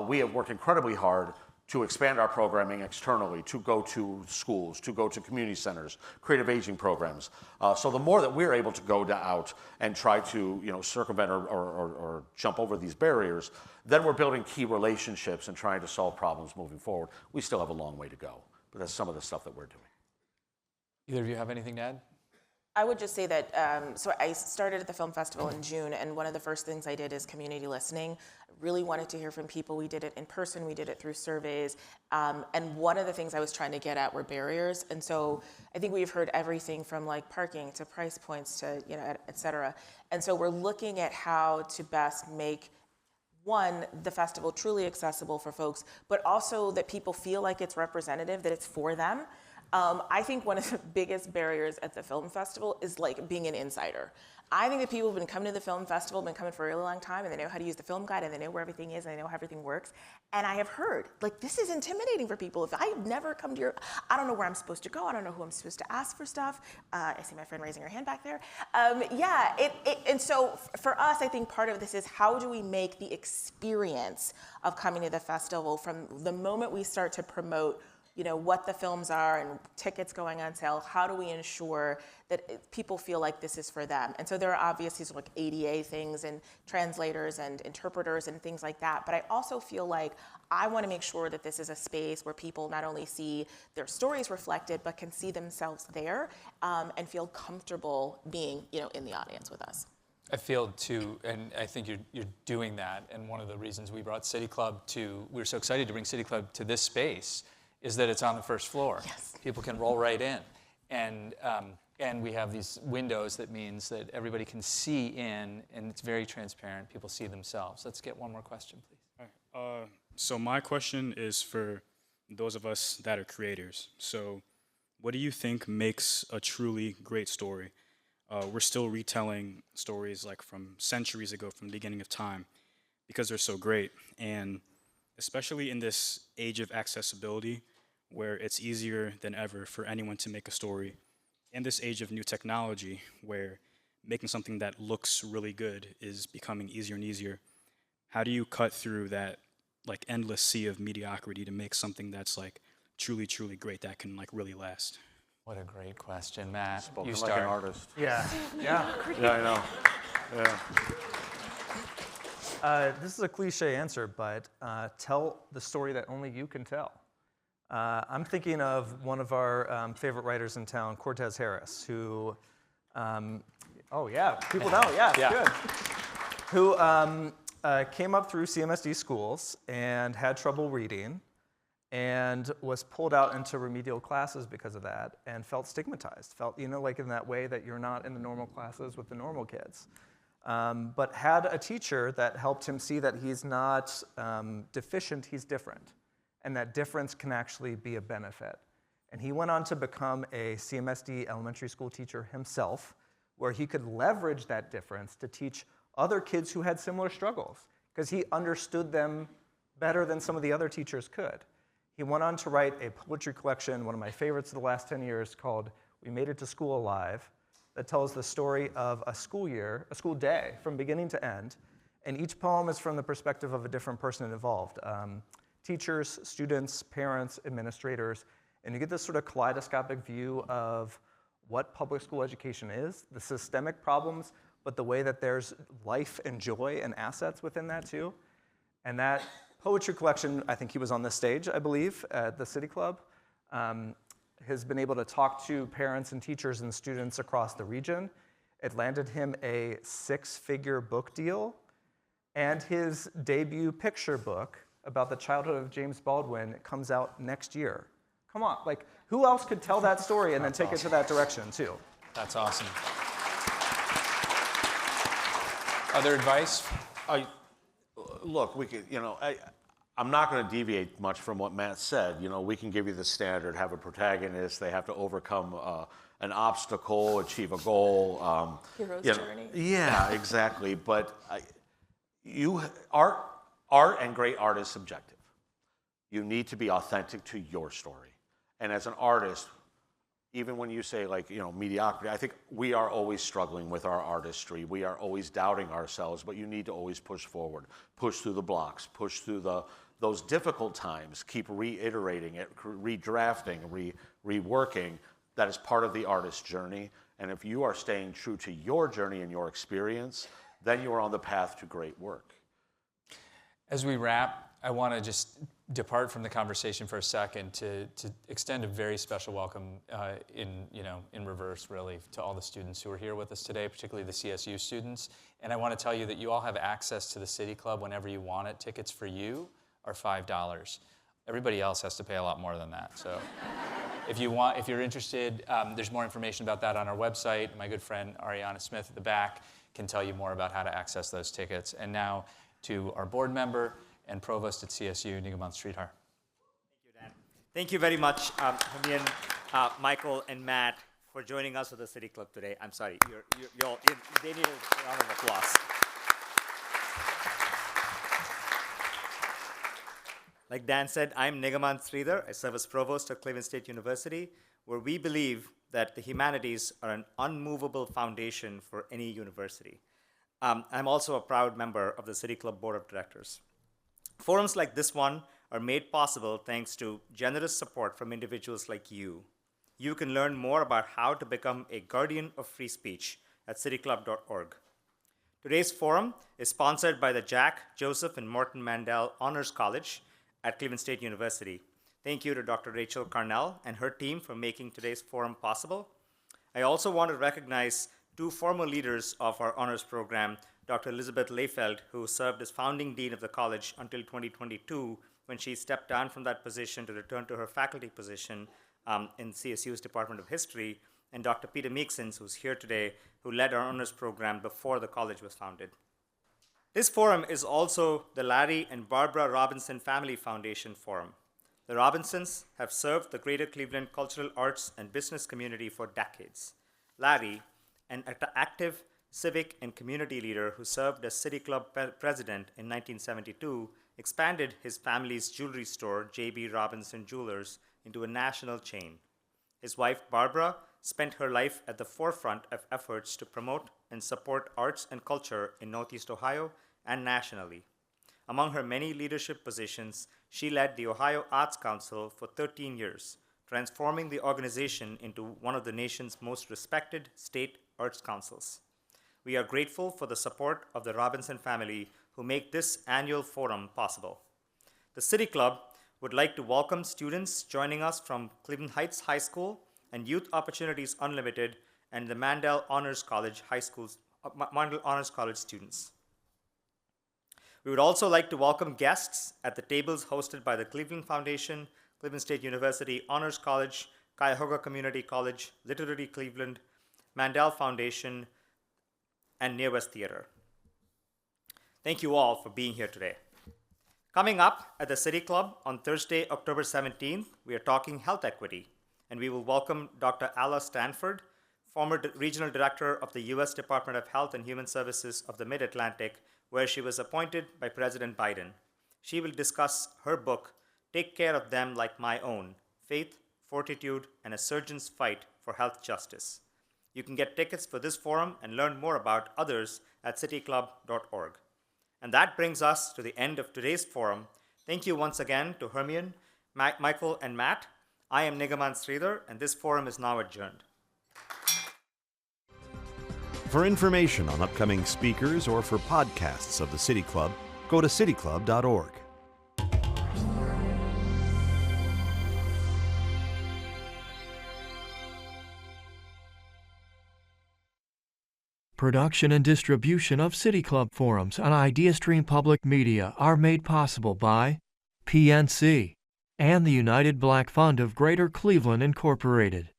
we have worked incredibly hard to expand our programming externally, to go to schools, to go to community centers, creative aging programs. So the more that we're able to go out and try to circumvent or jump over these barriers, then we're building key relationships and trying to solve problems moving forward. We still have a long way to go, but that's some of the stuff that we're doing. Either of you have anything to add? I would just say that, so I started at the film festival in June, and one of the first things I did is community listening. I really wanted to hear from people. We did it in person, we did it through surveys, and one of the things I was trying to get at were barriers. And so I think we've heard everything from like parking to price points to, et cetera. And so we're looking at how to best make the festival truly accessible for folks, but also that people feel like it's representative, that it's for them. I think one of the biggest barriers at the film festival is like being an insider. I think that people have been coming to the film festival, been coming for a really long time, and they know how to use the film guide, and they know where everything is, and they know how everything works. And I have heard, like, this is intimidating for people. If I've never come to I don't know where I'm supposed to go. I don't know who I'm supposed to ask for stuff. I see my friend raising her hand back there. And so for us, I think part of this is how do we make the experience of coming to the festival from the moment we start to promote what the films are and tickets going on sale, how do we ensure that people feel like this is for them? And so there are obviously like ADA things and translators and interpreters and things like that, but I also feel like I want to make sure that this is a space where people not only see their stories reflected, but can see themselves there and feel comfortable being in the audience with us. I feel too, and I think you're doing that, and one of the reasons we brought City Club we were so excited to bring City Club to this space is that it's on the first floor. Yes. People can roll right in. And we have these windows that means that everybody can see in, and it's very transparent. People see themselves. Let's get one more question, please. All right. So my question is for those of us that are creators. So what do you think makes a truly great story? We're still retelling stories like from centuries ago, from the beginning of time, because they're so great. And especially in this age of accessibility, where it's easier than ever for anyone to make a story, in this age of new technology, where making something that looks really good is becoming easier and easier, how do you cut through that like endless sea of mediocrity to make something that's like truly, truly great that can like really last? What a great question, Matt. Spoken You like start. an artist. Yeah. Yeah, I know. Yeah. This is a cliche answer, but tell the story that only you can tell. I'm thinking of one of our favorite writers in town, Cortez Harris, who, people know, good. Who came up through CMSD schools and had trouble reading and was pulled out into remedial classes because of that and felt stigmatized, felt, like in that way that you're not in the normal classes with the normal kids. But had a teacher that helped him see that he's not deficient, he's different, and that difference can actually be a benefit. And he went on to become a CMSD elementary school teacher himself, where he could leverage that difference to teach other kids who had similar struggles, because he understood them better than some of the other teachers could. He went on to write a poetry collection, one of my favorites of the last 10 years, called We Made It to School Alive, that tells the story of a school year, a school day, from beginning to end. And each poem is from the perspective of a different person involved. teachers, students, parents, administrators, and you get this sort of kaleidoscopic view of what public school education is, the systemic problems, but the way that there's life and joy and assets within that too. And that poetry collection, I think he was on this stage, I believe, at the City Club, has been able to talk to parents and teachers and students across the region. It landed him a 6-figure book deal, and his debut picture book about the childhood of James Baldwin comes out next year. Come on, like, who else could tell that story and then take it to that direction too? That's awesome. Other advice? Look, we could, I'm not going to deviate much from what Matt said. We can give you the standard, have a protagonist, they have to overcome an obstacle, achieve a goal. Hero's journey. Yeah, exactly. But art and great art is subjective. You need to be authentic to your story. And as an artist, even when you say mediocrity, I think we are always struggling with our artistry. We are always doubting ourselves, but you need to always push forward, push through the blocks, push through those difficult times, keep reiterating it, redrafting, reworking. That is part of the artist's journey. And if you are staying true to your journey and your experience, then you are on the path to great work. As we wrap, I want to just depart from the conversation for a second to extend a very special welcome in reverse, really, to all the students who are here with us today, particularly the CSU students. And I want to tell you that you all have access to the City Club whenever you want it. Tickets for you are $5. Everybody else has to pay a lot more than that. So if you're interested, there's more information about that on our website. My good friend Ariana Smith at the back can tell you more about how to access those tickets. And now to our board member and provost at CSU, Nigamont Sridhar. Thank you, Dan. Thank you very much, Hamian, Michael, and Matt, for joining us at the City Club today. I'm sorry, they need a round of applause. Like Dan said, I'm Nigamont Sridhar. I serve as provost at Cleveland State University, where we believe that the humanities are an unmovable foundation for any university. I'm also a proud member of the City Club Board of Directors. Forums like this one are made possible thanks to generous support from individuals like you. You can learn more about how to become a guardian of free speech at cityclub.org. Today's forum is sponsored by the Jack, Joseph, and Morton Mandel Honors College at Cleveland State University. Thank you to Dr. Rachel Carnell and her team for making today's forum possible. I also want to recognize two former leaders of our honors program, Dr. Elizabeth Layfeld, who served as founding dean of the college until 2022, when she stepped down from that position to return to her faculty position in CSU's Department of History, and Dr. Peter Meeksons, who's here today, who led our honors program before the college was founded. This forum is also the Larry and Barbara Robinson Family Foundation Forum. The Robinsons have served the greater Cleveland cultural arts and business community for decades. Larry, an active civic and community leader who served as City Club president in 1972, expanded his family's jewelry store, J.B. Robinson Jewelers, into a national chain. His wife, Barbara, spent her life at the forefront of efforts to promote and support arts and culture in Northeast Ohio and nationally. Among her many leadership positions, she led the Ohio Arts Council for 13 years, transforming the organization into one of the nation's most respected state arts councils. We are grateful for the support of the Robinson family who make this annual forum possible. The City Club would like to welcome students joining us from Cleveland Heights High School and Youth Opportunities Unlimited and the Mandel Honors College Mandel Honors College students. We would also like to welcome guests at the tables hosted by the Cleveland Foundation, Cleveland State University Honors College, Cuyahoga Community College, Literary Cleveland, Mandel Foundation, and Near West Theater. Thank you all for being here today. Coming up at the City Club on Thursday, October 17th, we are talking health equity, and we will welcome Dr. Alla Stanford, former Regional Director of the U.S. Department of Health and Human Services of the Mid-Atlantic, where she was appointed by President Biden. She will discuss her book, Take Care of Them Like My Own: Faith, Fortitude, and a Surgeon's Fight for Health Justice. You can get tickets for this forum and learn more about others at cityclub.org. And that brings us to the end of today's forum. Thank you once again to Hermione, Michael, and Matt. I am Nigaman Sridhar, and this forum is now adjourned. For information on upcoming speakers or for podcasts of the City Club, go to cityclub.org. Production and distribution of City Club forums on IdeaStream Public Media are made possible by PNC and the United Black Fund of Greater Cleveland, Incorporated.